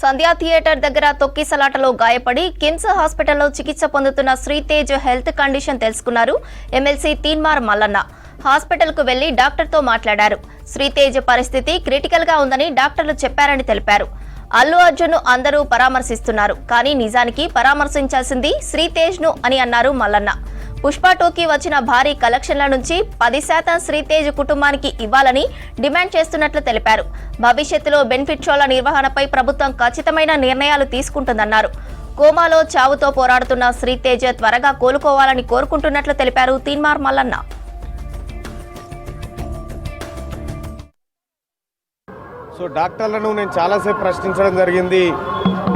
సంధ్యా theatre దగ్గర తొక్కిసలాటలో గాయపడి కిమ్స్ హాస్పిటల్లో చికిత్స పొందుతున్న శ్రీతేజ్ హెల్త్ కండిషన్ తెలుసుకున్నారు ఎమ్మెల్సీ తీన్మార్ మల్లన్న. హాస్పిటల్కు వెళ్లి డాక్టర్తో మాట్లాడారు. శ్రీతేజ్ పరిస్థితి క్రిటికల్ గా ఉందని డాక్టర్లు చెప్పారని తెలిపారు. అల్లు అర్జున్ అందరూ పరామర్శిస్తున్నారు, కానీ నిజానికి పరామర్శించాల్సింది శ్రీతేజ్ ను అని అన్నారు మల్లన్న. పుష్ప 2కి వచ్చిన భారీ కలెక్షన్ల నుంచి 10% శ్రీతేజ్ కుటుంబానికి ఇవ్వాలని డిమాండ్ చేస్తున్నట్లు తెలిపారు. భవిష్యత్తులో బెనిఫిట్ షోల నిర్వహణపై ప్రభుత్వం ఖచ్చితమైన నిర్ణయాలు తీసుకుంటుందన్నారు. కోమాలో చావుతో పోరాడుతున్న శ్రీతేజ్ త్వరగా కోలుకోవాలని కోరుకుంటున్నట్లు తెలిపారు తీన్మార్ మల్లన్న. సో డాక్టర్లను నేను చాలాసేపు ప్రశ్నించడం జరిగింది.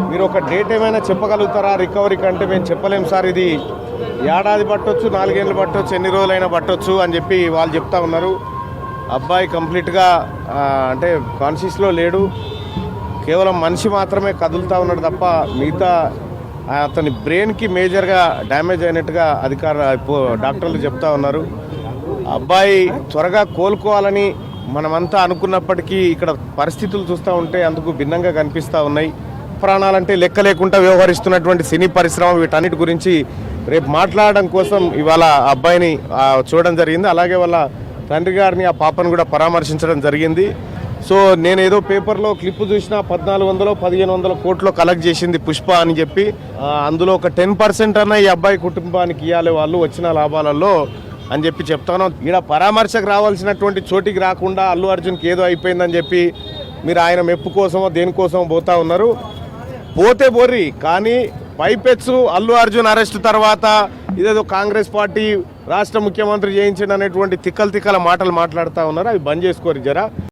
మీరు ఒక డేట్ ఏమైనా చెప్పగలుగుతారా రికవరీ కంటే? మేము చెప్పలేం సార్, ఇది ఏడాది పట్టొచ్చు, 4 ఏళ్ళు పట్టొచ్చు, ఎన్ని రోజులైనా పట్టొచ్చు అని చెప్పి వాళ్ళు చెప్తా ఉన్నారు. అబ్బాయి కంప్లీట్గా అంటే కాన్షియస్లో లేడు, కేవలం మనిషి మాత్రమే కదులుతూ ఉన్నాడు తప్ప మిగతా అతని బ్రెయిన్కి మేజర్గా డ్యామేజ్ అయినట్టుగా డాక్టర్లు చెప్తా ఉన్నారు. అబ్బాయి త్వరగా కోలుకోవాలని మనమంతా అనుకున్నప్పటికీ ఇక్కడ పరిస్థితులు చూస్తూ ఉంటే అందుకు భిన్నంగా కనిపిస్తూ ఉన్నాయి. ప్రాణాలంటే లెక్క లేకుండా వ్యవహరిస్తున్నటువంటి సినీ పరిశ్రమ వీటన్నిటి గురించి రేపు మాట్లాడడం కోసం ఇవాళ అబ్బాయిని చూడడం జరిగింది. అలాగే వాళ్ళ తండ్రి గారిని, ఆ పాపను కూడా పరామర్శించడం జరిగింది. సో నేను ఏదో పేపర్లో క్లిప్ చూసినా 1400-1500 కోట్లు కలెక్ట్ చేసింది పుష్ప అని చెప్పి, అందులో ఒక 10% అన్న ఈ అబ్బాయి కుటుంబానికి ఇవ్వాలి వాళ్ళు వచ్చిన లాభాలలో అని చెప్పి చెప్తాను. ఈడ పరామర్శకు రావాల్సినటువంటి చోటికి రాకుండా అల్లు అర్జున్కి ఏదో అయిపోయిందని చెప్పి మీరు ఆయన మెప్పు కోసమో దేనికోసమో పోతా ఉన్నారు. పోతే బోర్రి, కానీ పైపెచ్చు అల్లు అర్జున్ అరెస్ట్ తర్వాత ఇదేదో కాంగ్రెస్ పార్టీ రాష్ట్ర ముఖ్యమంత్రి చేయించండి అనేటువంటి తిక్కల మాటలు మాట్లాడుతూ ఉన్నారు. అవి బంద్ చేసుకోరు జరా.